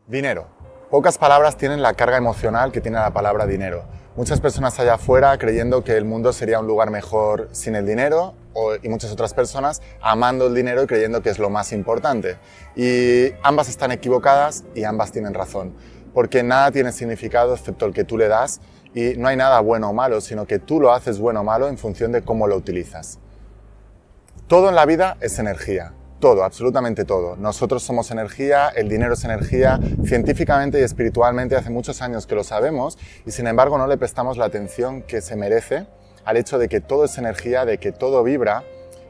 Dinero. Pocas palabras tienen la carga emocional que tiene la palabra dinero. Muchas personas allá afuera creyendo que el mundo sería un lugar mejor sin el dinero y muchas otras personas amando el dinero y creyendo que es lo más importante. Y ambas están equivocadas y ambas tienen razón. Porque nada tiene significado excepto el que tú le das y no hay nada bueno o malo, sino que tú lo haces bueno o malo en función de cómo lo utilizas. Todo en la vida es energía. Todo, absolutamente todo. Nosotros somos energía, el dinero es energía, científicamente y espiritualmente hace muchos años que lo sabemos y sin embargo no le prestamos la atención que se merece al hecho de que todo es energía, de que todo vibra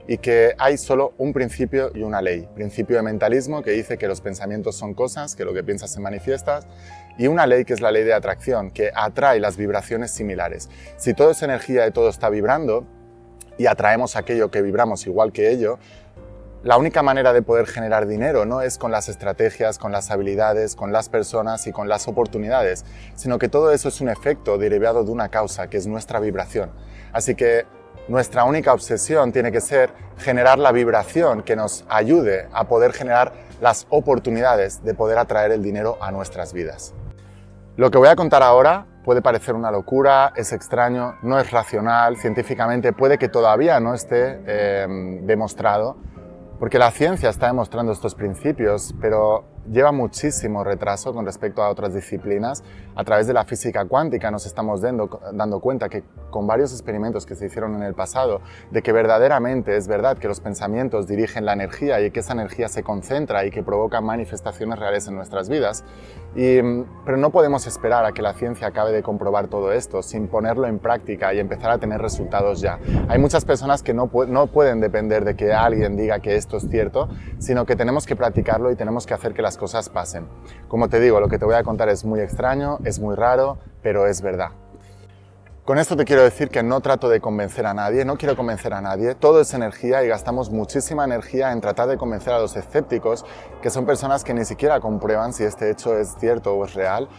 y que hay solo un principio y una ley. Principio de mentalismo que dice que los pensamientos son cosas, que lo que piensas se manifiesta, y una ley que es la ley de atracción, que atrae las vibraciones similares. Si todo es energía y todo está vibrando y atraemos aquello que vibramos igual que ello, la única manera de poder generar dinero no es con las estrategias, con las habilidades, con las personas y con las oportunidades, sino que todo eso es un efecto derivado de una causa, que es nuestra vibración. Así que nuestra única obsesión tiene que ser generar la vibración que nos ayude a poder generar las oportunidades de poder atraer el dinero a nuestras vidas. Lo que voy a contar ahora puede parecer una locura, es extraño, no es racional, científicamente puede que todavía no esté demostrado, porque la ciencia está demostrando estos principios, pero lleva muchísimo retraso con respecto a otras disciplinas. A través de la física cuántica nos estamos dando cuenta que con varios experimentos que se hicieron en el pasado, de que verdaderamente es verdad que los pensamientos dirigen la energía y que esa energía se concentra y que provoca manifestaciones reales en nuestras vidas. Pero no podemos esperar a que la ciencia acabe de comprobar todo esto sin ponerlo en práctica y empezar a tener resultados ya. Hay muchas personas que no pueden depender de que alguien diga que esto es cierto, sino que tenemos que practicarlo y tenemos que hacer que las cosas pasen. Como te digo, lo que te voy a contar es muy extraño, es muy raro, pero es verdad. Con esto te quiero decir que no trato de convencer a nadie, no quiero convencer a nadie, todo es energía y gastamos muchísima energía en tratar de convencer a los escépticos, que son personas que ni siquiera comprueban si este hecho es cierto o es real.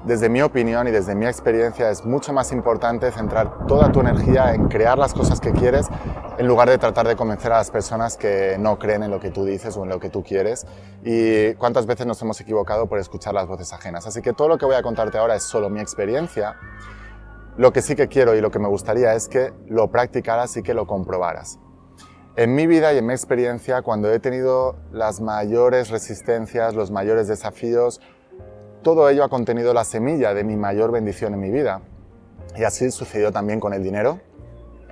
Desde mi opinión y desde mi experiencia es mucho más importante centrar toda tu energía en crear las cosas que quieres en lugar de tratar de convencer a las personas que no creen en lo que tú dices o en lo que tú quieres. Y cuántas veces nos hemos equivocado por escuchar las voces ajenas. Así que todo lo que voy a contarte ahora es solo mi experiencia. Lo que sí que quiero y lo que me gustaría es que lo practicaras y que lo comprobaras. En mi vida y en mi experiencia, cuando he tenido las mayores resistencias, los mayores desafíos, todo ello ha contenido la semilla de mi mayor bendición en mi vida. Y así sucedió también con el dinero.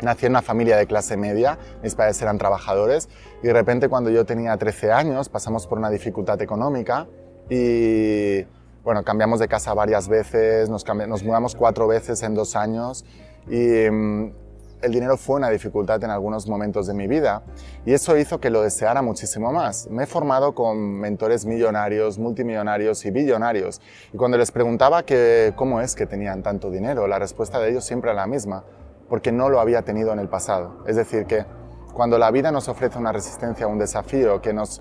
Nací en una familia de clase media, mis padres eran trabajadores y de repente cuando yo tenía 13 años pasamos por una dificultad económica y bueno, cambiamos de casa varias veces, nos mudamos 4 veces en 2 años y el dinero fue una dificultad en algunos momentos de mi vida y eso hizo que lo deseara muchísimo más. Me he formado con mentores millonarios, multimillonarios y billonarios y cuando les preguntaba cómo es que tenían tanto dinero, la respuesta de ellos siempre era la misma, porque no lo había tenido en el pasado. Es decir, que cuando la vida nos ofrece una resistencia, un desafío que nos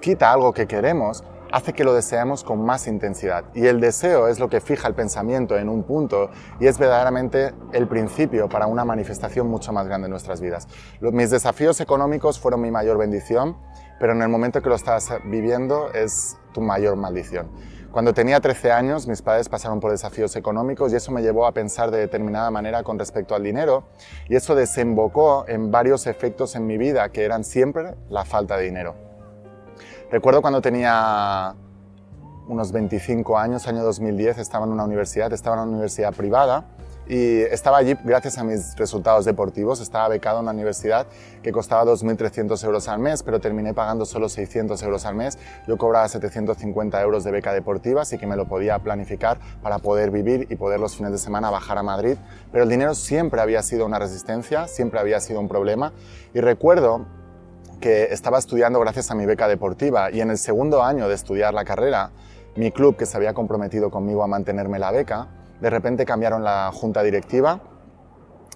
quita algo que queremos, hace que lo deseemos con más intensidad. Y el deseo es lo que fija el pensamiento en un punto y es verdaderamente el principio para una manifestación mucho más grande en nuestras vidas. Mis desafíos económicos fueron mi mayor bendición, pero en el momento que lo estás viviendo es tu mayor maldición. Cuando tenía 13 años, mis padres pasaron por desafíos económicos y eso me llevó a pensar de determinada manera con respecto al dinero y eso desembocó en varios efectos en mi vida que eran siempre la falta de dinero. Recuerdo cuando tenía unos 25 años, año 2010, estaba en una universidad privada y estaba allí gracias a mis resultados deportivos. Estaba becado en una universidad que costaba 2.300 euros al mes, pero terminé pagando solo 600 euros al mes. Yo cobraba 750 euros de beca deportiva, así que me lo podía planificar para poder vivir y poder los fines de semana bajar a Madrid. Pero el dinero siempre había sido una resistencia, siempre había sido un problema. Y recuerdo que estaba estudiando gracias a mi beca deportiva y en el segundo año de estudiar la carrera, mi club, que se había comprometido conmigo a mantenerme la beca, de repente cambiaron la junta directiva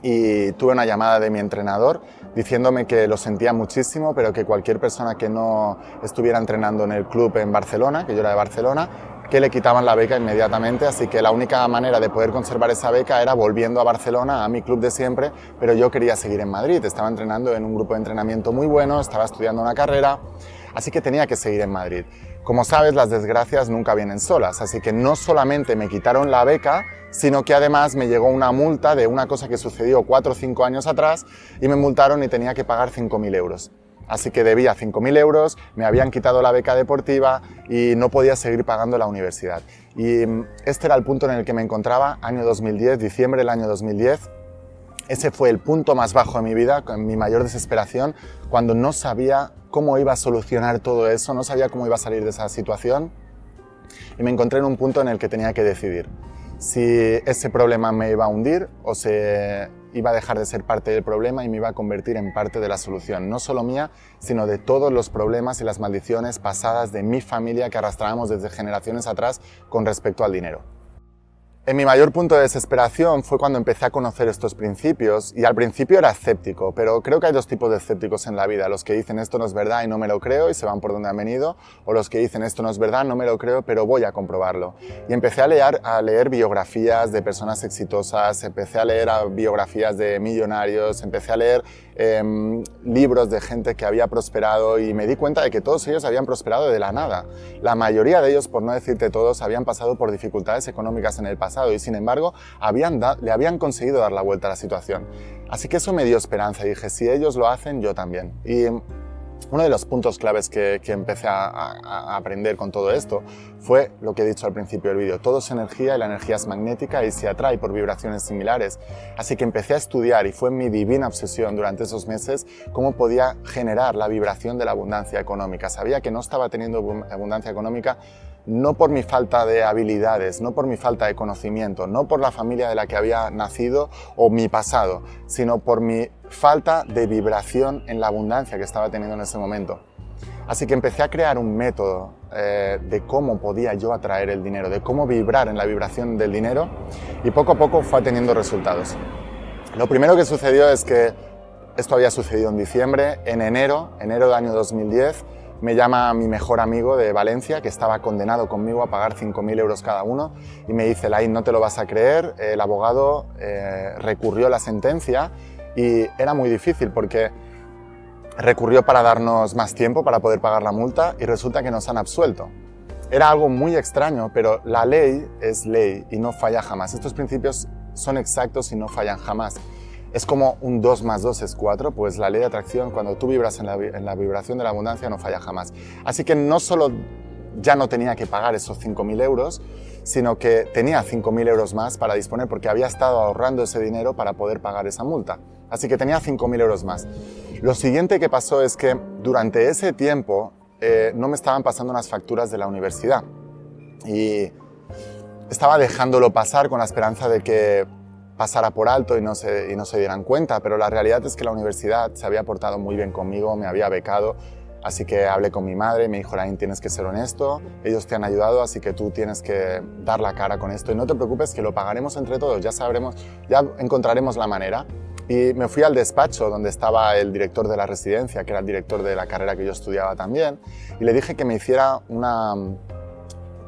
y tuve una llamada de mi entrenador diciéndome que lo sentía muchísimo, pero que cualquier persona que no estuviera entrenando en el club en Barcelona, que yo era de Barcelona, que le quitaban la beca inmediatamente, así que la única manera de poder conservar esa beca era volviendo a Barcelona, a mi club de siempre, pero yo quería seguir en Madrid, estaba entrenando en un grupo de entrenamiento muy bueno, estaba estudiando una carrera, así que tenía que seguir en Madrid. Como sabes, las desgracias nunca vienen solas, así que no solamente me quitaron la beca, sino que además me llegó una multa de una cosa que sucedió 4 o 5 años atrás y me multaron y tenía que pagar 5.000 euros. Así que debía 5.000 euros, me habían quitado la beca deportiva y no podía seguir pagando la universidad. Y este era el punto en el que me encontraba, año 2010, diciembre del año 2010. Ese fue el punto más bajo de mi vida, con mi mayor desesperación, cuando no sabía cómo iba a solucionar todo eso, no sabía cómo iba a salir de esa situación y me encontré en un punto en el que tenía que decidir si ese problema me iba a hundir o se iba a dejar de ser parte del problema y me iba a convertir en parte de la solución, no solo mía, sino de todos los problemas y las maldiciones pasadas de mi familia que arrastrábamos desde generaciones atrás con respecto al dinero. En mi mayor punto de desesperación fue cuando empecé a conocer estos principios y al principio era escéptico, pero creo que hay dos tipos de escépticos en la vida, los que dicen esto no es verdad y no me lo creo y se van por donde han venido, o los que dicen esto no es verdad, no me lo creo, pero voy a comprobarlo. Y empecé a leer biografías de personas exitosas, empecé a leer biografías de millonarios, empecé a leer libros de gente que había prosperado y me di cuenta de que todos ellos habían prosperado de la nada. La mayoría de ellos, por no decirte todos, habían pasado por dificultades económicas en el pasado y sin embargo le habían conseguido dar la vuelta a la situación. Así que eso me dio esperanza y dije, si ellos lo hacen, yo también. Y uno de los puntos claves que empecé a aprender con todo esto fue lo que he dicho al principio del vídeo. Todo es energía y la energía es magnética y se atrae por vibraciones similares. Así que empecé a estudiar y fue mi divina obsesión durante esos meses cómo podía generar la vibración de la abundancia económica. Sabía que no estaba teniendo abundancia económica no por mi falta de habilidades, no por mi falta de conocimiento, no por la familia de la que había nacido o mi pasado, sino por mi falta de vibración en la abundancia que estaba teniendo en ese momento. Así que empecé a crear un método de cómo podía yo atraer el dinero, de cómo vibrar en la vibración del dinero y poco a poco fue teniendo resultados. Lo primero que sucedió es que esto había sucedido en diciembre, en enero del año 2010, me llama mi mejor amigo de Valencia, que estaba condenado conmigo a pagar 5.000 euros cada uno, y me dice, Laín, no te lo vas a creer, el abogado recurrió la sentencia y era muy difícil porque recurrió para darnos más tiempo para poder pagar la multa y resulta que nos han absuelto. Era algo muy extraño, pero la ley es ley y no falla jamás. Estos principios son exactos y no fallan jamás. Es como un 2 más 2 es 4, pues la ley de atracción, cuando tú vibras en la vibración de la abundancia, no falla jamás. Así que no solo ya no tenía que pagar esos 5.000 euros, sino que tenía 5.000 euros más para disponer porque había estado ahorrando ese dinero para poder pagar esa multa. Así que tenía 5.000 euros más. Lo siguiente que pasó es que durante ese tiempo no me estaban pasando unas facturas de la universidad y estaba dejándolo pasar con la esperanza de que pasara por alto y no se dieran cuenta, pero la realidad es que la universidad se había portado muy bien conmigo, me había becado, así que hablé con mi madre y me dijo, Laín, tienes que ser honesto, ellos te han ayudado, así que tú tienes que dar la cara con esto y no te preocupes que lo pagaremos entre todos, ya sabremos, ya encontraremos la manera. Y me fui al despacho donde estaba el director de la residencia, que era el director de la carrera que yo estudiaba también, y le dije que me hiciera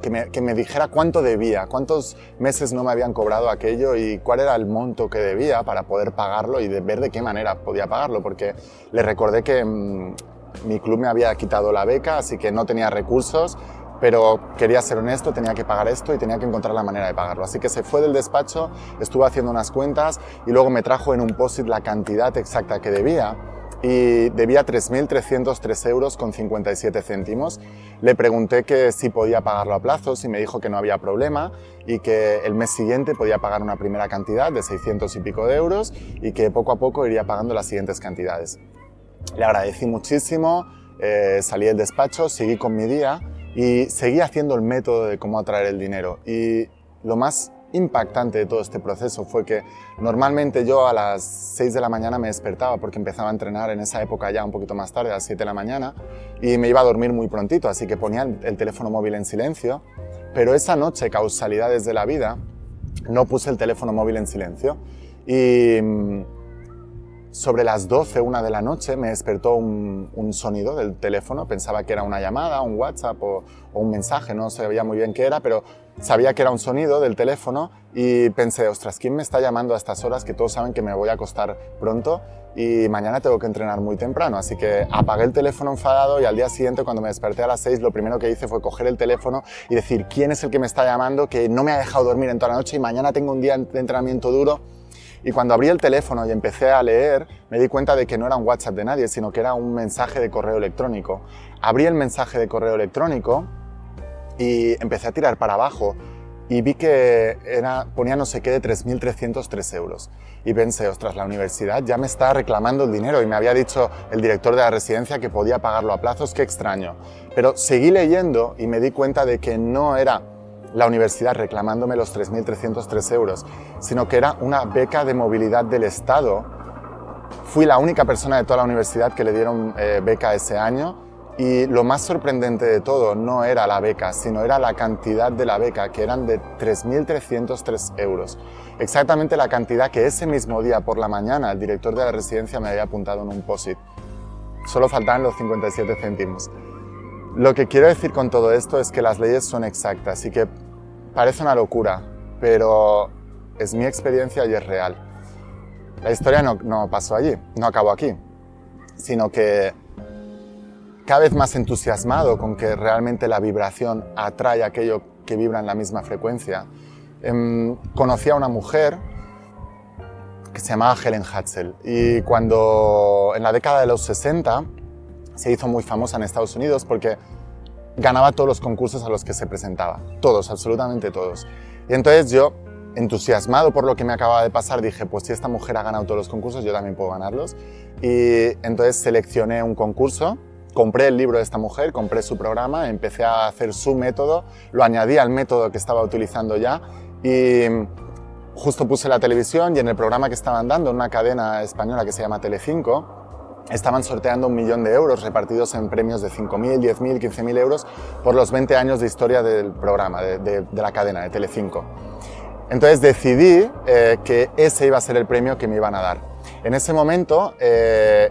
que me dijera cuánto debía, cuántos meses no me habían cobrado aquello y cuál era el monto que debía para poder pagarlo y de ver de qué manera podía pagarlo, porque le recordé que mi club me había quitado la beca, así que no tenía recursos, pero quería ser honesto, tenía que pagar esto y tenía que encontrar la manera de pagarlo. Así que se fue del despacho, estuvo haciendo unas cuentas y luego me trajo en un post-it la cantidad exacta que debía. Y debía 3.303 euros con 57 céntimos. Le pregunté que si podía pagarlo a plazos y me dijo que no había problema y que el mes siguiente podía pagar una primera cantidad de 600 y pico de euros y que poco a poco iría pagando las siguientes cantidades. Le agradecí muchísimo, salí del despacho, seguí con mi día y seguí haciendo el método de cómo atraer el dinero. Y lo más impactante de todo este proceso fue que normalmente yo a las 6 de la mañana me despertaba porque empezaba a entrenar en esa época ya un poquito más tarde, a las 7 de la mañana, y me iba a dormir muy prontito, así que ponía el teléfono móvil en silencio, pero esa noche, causalidades de la vida, no puse el teléfono móvil en silencio y sobre las 12, 1 de la noche, me despertó un sonido del teléfono. Pensaba que era una llamada, un WhatsApp o un mensaje, no sabía muy bien qué era, pero sabía que era un sonido del teléfono y pensé, ostras, ¿quién me está llamando a estas horas? Que todos saben que me voy a acostar pronto y mañana tengo que entrenar muy temprano. Así que apagué el teléfono enfadado y al día siguiente, cuando me desperté a las 6, lo primero que hice fue coger el teléfono y decir, ¿quién es el que me está llamando? Que no me ha dejado dormir en toda la noche y mañana tengo un día de entrenamiento duro. Y cuando abrí el teléfono y empecé a leer, me di cuenta de que no era un WhatsApp de nadie, sino que era un mensaje de correo electrónico. Abrí el mensaje de correo electrónico y empecé a tirar para abajo y vi que ponía no sé qué de 3.303 euros. Y pensé, ostras, la universidad ya me está reclamando el dinero y me había dicho el director de la residencia que podía pagarlo a plazos, qué extraño. Pero seguí leyendo y me di cuenta de que no era la universidad reclamándome los 3.303 euros, sino que era una beca de movilidad del Estado. Fui la única persona de toda la universidad que le dieron beca ese año y lo más sorprendente de todo no era la beca, sino era la cantidad de la beca, que eran de 3.303 euros. Exactamente la cantidad que ese mismo día por la mañana el director de la residencia me había apuntado en un POSIT. Solo faltaban los 57 céntimos. Lo que quiero decir con todo esto es que las leyes son exactas y que parece una locura, pero es mi experiencia y es real. La historia no pasó allí, no acabó aquí, sino que cada vez más entusiasmado con que realmente la vibración atrae aquello que vibra en la misma frecuencia, conocí a una mujer que se llamaba Helen Hatzel y cuando en la década de los 60 se hizo muy famosa en Estados Unidos porque ganaba todos los concursos a los que se presentaba, todos, absolutamente todos. Y entonces yo, entusiasmado por lo que me acababa de pasar, dije, pues si esta mujer ha ganado todos los concursos, yo también puedo ganarlos. Y entonces seleccioné un concurso, compré el libro de esta mujer, compré su programa, empecé a hacer su método, lo añadí al método que estaba utilizando ya y justo puse la televisión y en el programa que estaban dando, en una cadena española que se llama Telecinco, estaban sorteando 1 millón de euros repartidos en premios de 5.000, 10.000, 15.000 euros por los 20 años de historia del programa, de la cadena, de Telecinco. Entonces decidí que ese iba a ser el premio que me iban a dar. En ese momento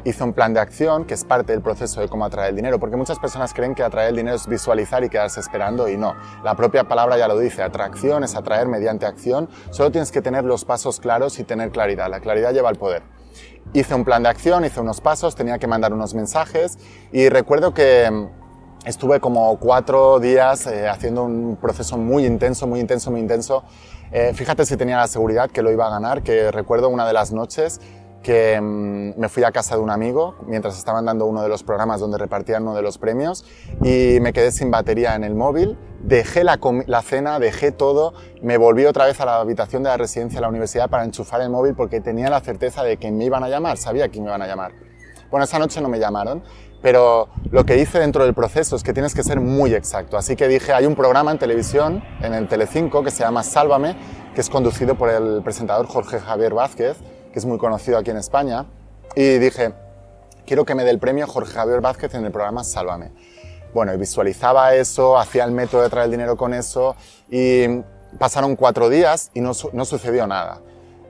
hice un plan de acción que es parte del proceso de cómo atraer el dinero, porque muchas personas creen que atraer el dinero es visualizar y quedarse esperando y no. La propia palabra ya lo dice, atracción es atraer mediante acción, solo tienes que tener los pasos claros y tener claridad. La claridad lleva al poder. Hice un plan de acción, hice unos pasos, tenía que mandar unos mensajes y recuerdo que estuve como 4 días haciendo un proceso muy intenso, muy intenso, muy intenso. Fíjate si tenía la seguridad que lo iba a ganar, que recuerdo una de las noches que me fui a casa de un amigo mientras estaban dando uno de los programas donde repartían uno de los premios y me quedé sin batería en el móvil, dejé la cena, dejé todo, me volví otra vez a la habitación de la residencia de la universidad para enchufar el móvil porque tenía la certeza de que me iban a llamar, sabía que me iban a llamar. Bueno, esa noche no me llamaron, pero lo que hice dentro del proceso es que tienes que ser muy exacto, así que dije, hay un programa en televisión, en el Telecinco, que se llama Sálvame, que es conducido por el presentador Jorge Javier Vázquez, que es muy conocido aquí en España, y dije, quiero que me dé el premio Jorge Javier Vázquez en el programa Sálvame. Bueno, y visualizaba eso, hacía el método de traer el dinero con eso, y pasaron 4 días y no sucedió nada.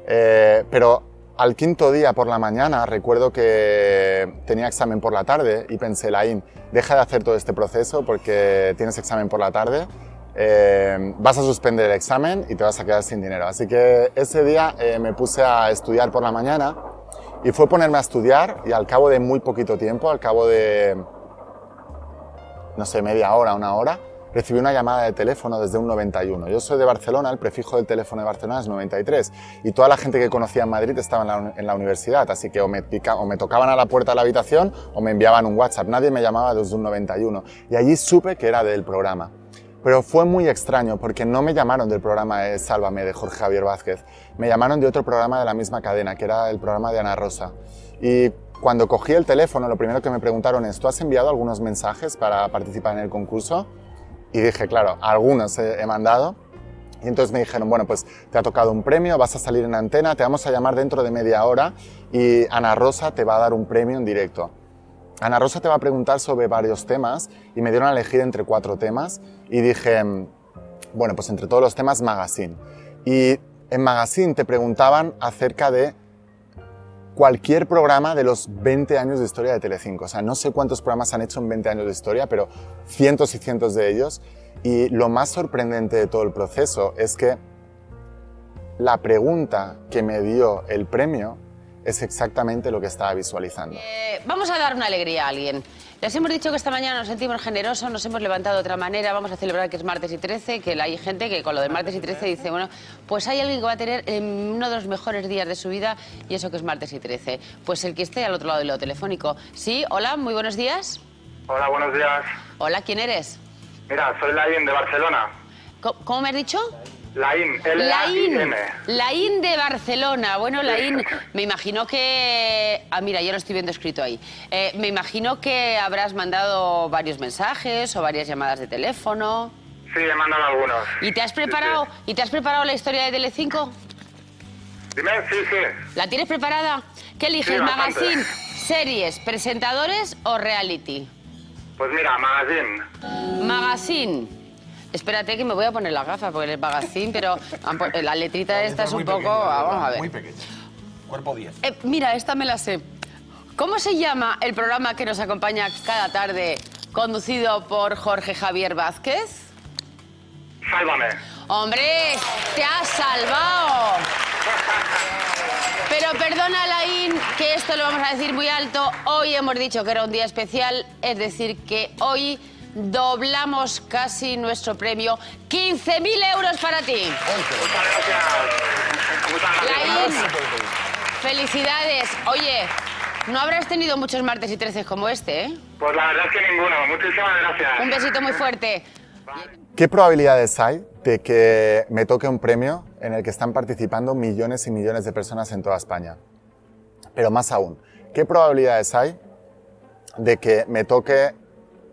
Pero al 5.º día por la mañana recuerdo que tenía examen por la tarde y pensé, Laín, deja de hacer todo este proceso porque tienes examen por la tarde, vas a suspender el examen y te vas a quedar sin dinero. Así que ese día me puse a estudiar por la mañana y fue ponerme a estudiar y al cabo de muy poquito tiempo, al cabo de, no sé, media hora, 1 hora, recibí una llamada de teléfono desde un 91. Yo soy de Barcelona, el prefijo del teléfono de Barcelona es 93 y toda la gente que conocía en Madrid estaba en la universidad, así que o me tocaban a la puerta de la habitación o me enviaban un WhatsApp. Nadie me llamaba desde un 91 y allí supe que era del programa. Pero fue muy extraño porque no me llamaron del programa de Sálvame de Jorge Javier Vázquez, me llamaron de otro programa de la misma cadena, que era el programa de Ana Rosa. Y cuando cogí el teléfono, lo primero que me preguntaron es, ¿tú has enviado algunos mensajes para participar en el concurso? Y dije, claro, algunos he mandado. Y entonces me dijeron, bueno, pues te ha tocado un premio, vas a salir en antena, te vamos a llamar dentro de media hora y Ana Rosa te va a dar un premio en directo. Ana Rosa te va a preguntar sobre varios temas y me dieron a elegir entre 4 temas y dije, bueno, pues entre todos los temas, Magazine. Y en Magazine te preguntaban acerca de cualquier programa de los 20 años de historia de Telecinco. O sea, no sé cuántos programas han hecho en 20 años de historia, pero cientos y cientos de ellos. Y lo más sorprendente de todo el proceso es que la pregunta que me dio el premio es exactamente lo que estaba visualizando. Vamos a dar una alegría a alguien. Les hemos dicho que esta mañana nos sentimos generosos, nos hemos levantado de otra manera, vamos a celebrar que es martes y 13, que hay gente que con lo de martes y 13 dice, bueno, pues hay alguien que va a tener uno de los mejores días de su vida y eso que es martes y 13. Pues el que esté al otro lado del hilo telefónico. Sí, hola, muy buenos días. Hola, buenos días. Hola, ¿quién eres? Mira, soy Laín de Barcelona. ¿Cómo me has dicho? Laín, L-A-I-N. Laín de Barcelona. Bueno, Laín, me imagino que... Ah, mira, yo lo estoy viendo escrito ahí. Me imagino que habrás mandado varios mensajes o varias llamadas de teléfono. Sí, he mandado algunos. ¿Y te has preparado, Sí. ¿y te has preparado la historia de Telecinco? Dime, sí, sí. ¿La tienes preparada? ¿Qué eliges, Sí, bastante. magazine, series, presentadores o reality? Pues mira, magazine. Magazine. Espérate que me voy a poner las gafas porque es magazine, pero la letrita esta es un poco... Vamos a ver. Muy pequeña. Cuerpo 10. Mira, esta me la sé. ¿Cómo se llama el programa que nos acompaña cada tarde, conducido por Jorge Javier Vázquez? Sálvame. ¡Hombre, te has salvado! Pero perdona, Laín, que esto lo vamos a decir muy alto. Hoy hemos dicho que era un día especial, es decir, que hoy doblamos casi nuestro premio. 15.000 euros para ti. Muchas gracias. Muchas Laín, gracias. felicidades. Oye, no habrás tenido muchos martes y 13 como este, ¿eh? Pues la verdad es que ninguno. Muchísimas gracias. Un besito muy fuerte. ¿Qué probabilidades hay de que me toque un premio en el que están participando millones y millones de personas en toda España? Pero más aún, ¿qué probabilidades hay de que me toque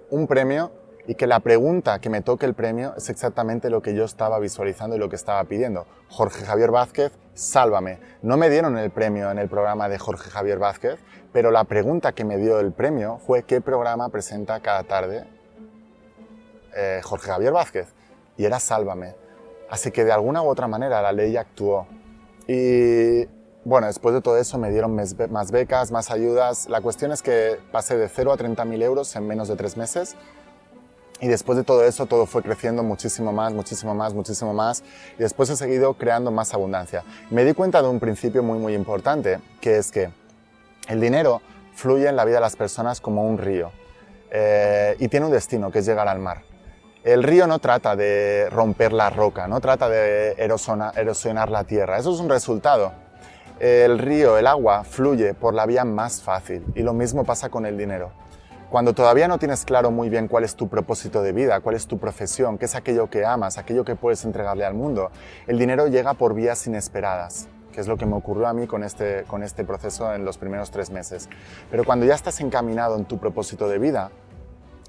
un premio y que la pregunta que me toque el premio es exactamente lo que yo estaba visualizando y lo que estaba pidiendo? Jorge Javier Vázquez, sálvame. No me dieron el premio en el programa de Jorge Javier Vázquez, pero la pregunta que me dio el premio fue ¿qué programa presenta cada tarde Jorge Javier Vázquez? Y era Sálvame. Así que de alguna u otra manera la ley actuó. Y bueno, después de todo eso me dieron más becas, más ayudas. La cuestión es que pasé de 0 a 30.000 euros en menos de 3 meses. Y después de todo eso, todo fue creciendo muchísimo más, muchísimo más, muchísimo más. Y después he seguido creando más abundancia. Me di cuenta de un principio muy, muy importante, que es que el dinero fluye en la vida de las personas como un río. Y tiene un destino, que es llegar al mar. El río no trata de romper la roca, no trata de erosionar la tierra. Eso es un resultado. El río, el agua, fluye por la vía más fácil. Y lo mismo pasa con el dinero. Cuando todavía no tienes claro muy bien cuál es tu propósito de vida, cuál es tu profesión, qué es aquello que amas, aquello que puedes entregarle al mundo, el dinero llega por vías inesperadas, que es lo que me ocurrió a mí con este proceso en los primeros 3 meses. Pero cuando ya estás encaminado en tu propósito de vida,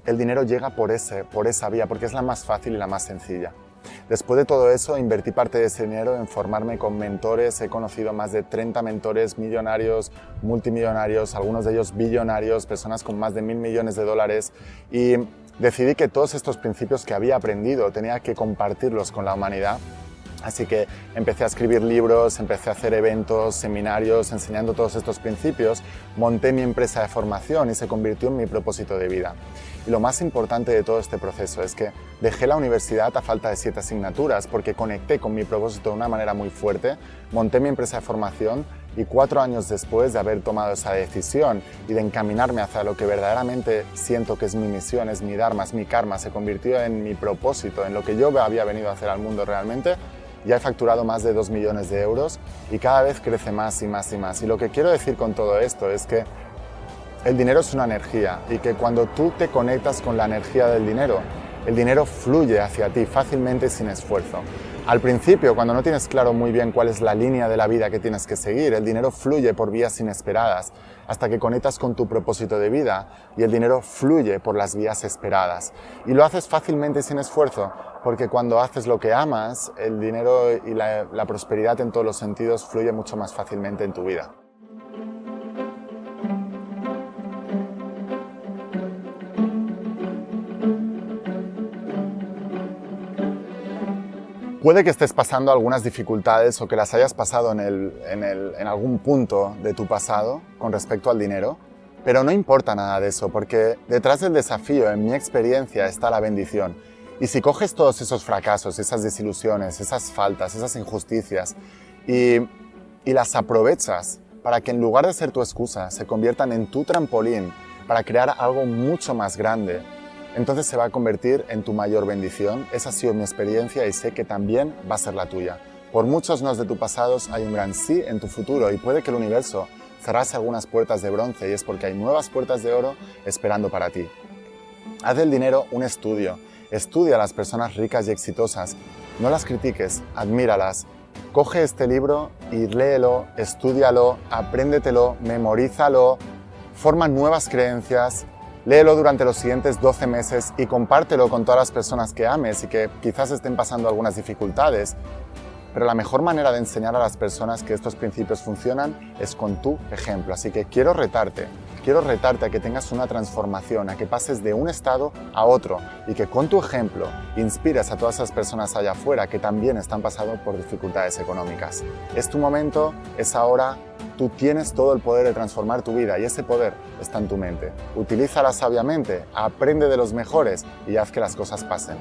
el dinero llega por esa vía, porque es la más fácil y la más sencilla. Después de todo eso, invertí parte de ese dinero en formarme con mentores. He conocido más de 30 mentores millonarios, multimillonarios, algunos de ellos billonarios, personas con más de 1.000 millones de dólares. Y decidí que todos estos principios que había aprendido tenía que compartirlos con la humanidad. Así que empecé a escribir libros, empecé a hacer eventos, seminarios, enseñando todos estos principios. Monté mi empresa de formación y se convirtió en mi propósito de vida. Y lo más importante de todo este proceso es que dejé la universidad a falta de 7 asignaturas porque conecté con mi propósito de una manera muy fuerte, monté mi empresa de formación y 4 años después de haber tomado esa decisión y de encaminarme hacia lo que verdaderamente siento que es mi misión, es mi dharma, es mi karma, se convirtió en mi propósito, en lo que yo había venido a hacer al mundo realmente. Ya he facturado más de 2 millones de euros y cada vez crece más y más y más. Y lo que quiero decir con todo esto es que el dinero es una energía y que cuando tú te conectas con la energía del dinero, el dinero fluye hacia ti fácilmente y sin esfuerzo. Al principio, cuando no tienes claro muy bien cuál es la línea de la vida que tienes que seguir, el dinero fluye por vías inesperadas hasta que conectas con tu propósito de vida y el dinero fluye por las vías esperadas. Y lo haces fácilmente y sin esfuerzo, porque cuando haces lo que amas, el dinero y la prosperidad en todos los sentidos fluye mucho más fácilmente en tu vida. Puede que estés pasando algunas dificultades o que las hayas pasado en algún punto de tu pasado con respecto al dinero, pero no importa nada de eso, porque detrás del desafío, en mi experiencia, está la bendición. Y si coges todos esos fracasos, esas desilusiones, esas faltas, esas injusticias y las aprovechas para que en lugar de ser tu excusa, se conviertan en tu trampolín para crear algo mucho más grande, entonces se va a convertir en tu mayor bendición. Esa ha sido mi experiencia y sé que también va a ser la tuya. Por muchos nos de tu pasado hay un gran sí en tu futuro y puede que el universo cerrase algunas puertas de bronce y es porque hay nuevas puertas de oro esperando para ti. Haz del dinero un estudio. Estudia a las personas ricas y exitosas. No las critiques, admíralas. Coge este libro y léelo, estúdialo, apréndetelo, memorízalo, forma nuevas creencias. Léelo durante los siguientes 12 meses y compártelo con todas las personas que ames y que quizás estén pasando algunas dificultades. Pero la mejor manera de enseñar a las personas que estos principios funcionan es con tu ejemplo. Así que quiero retarte a que tengas una transformación, a que pases de un estado a otro y que con tu ejemplo inspires a todas esas personas allá afuera que también están pasando por dificultades económicas. Es tu momento, es ahora. Tú tienes todo el poder de transformar tu vida y ese poder está en tu mente. Utilízala sabiamente, aprende de los mejores y haz que las cosas pasen.